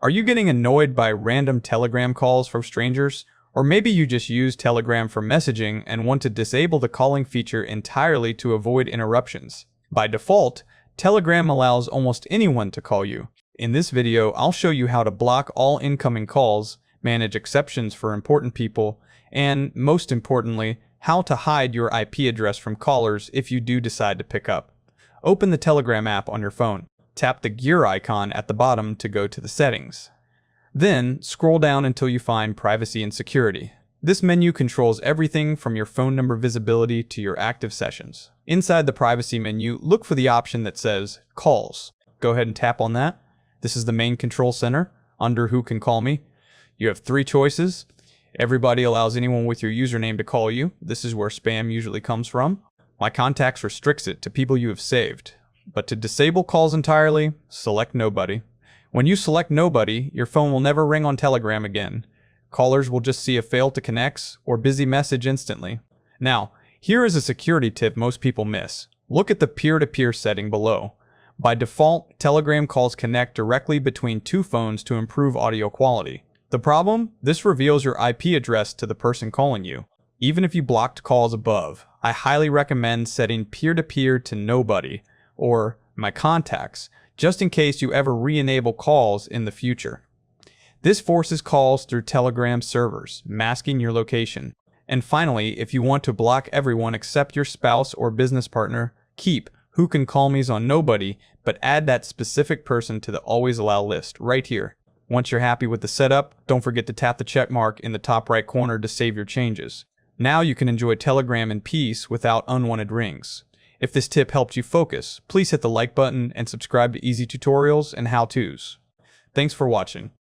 Are you getting annoyed by random Telegram calls from strangers? Or maybe you just use Telegram for messaging and want to disable the calling feature entirely to avoid interruptions. By default, Telegram allows almost anyone to call you. In this video, I'll show you how to block all incoming calls, manage exceptions for important people, and most importantly, how to hide your IP address from callers if you do decide to pick up. Open the Telegram app on your phone. Tap the gear icon at the bottom to go to the settings. Then, scroll down until you find Privacy and Security. This menu controls everything from your phone number visibility to your active sessions. Inside the Privacy menu, look for the option that says Calls. Go ahead and tap on that. This is the main control center, under Who Can Call Me. You have 3 choices. Everybody allows anyone with your username to call you. This is where spam usually comes from. My Contacts restricts it to people you have saved. But to disable calls entirely, select Nobody. When you select Nobody, your phone will never ring on Telegram again. Callers will just see a fail to connect or busy message instantly. Now, here is a security tip most people miss. Look at the peer-to-peer setting below. By default, Telegram calls connect directly between 2 phones to improve audio quality. The problem? This reveals your IP address to the person calling you. Even if you blocked calls above, I highly recommend setting peer-to-peer to Nobody, or My Contacts, just in case you ever re-enable calls in the future. This forces calls through Telegram servers, masking your location. And finally, if you want to block everyone except your spouse or business partner, keep Who Can Call Me's on Nobody, but add that specific person to the Always Allow list right here. Once you're happy with the setup, don't forget to tap the check mark in the top right corner to save your changes. Now you can enjoy Telegram in peace without unwanted rings. If this tip helped you focus, please hit the like button and subscribe to easy tutorials and how-tos. Thanks for watching.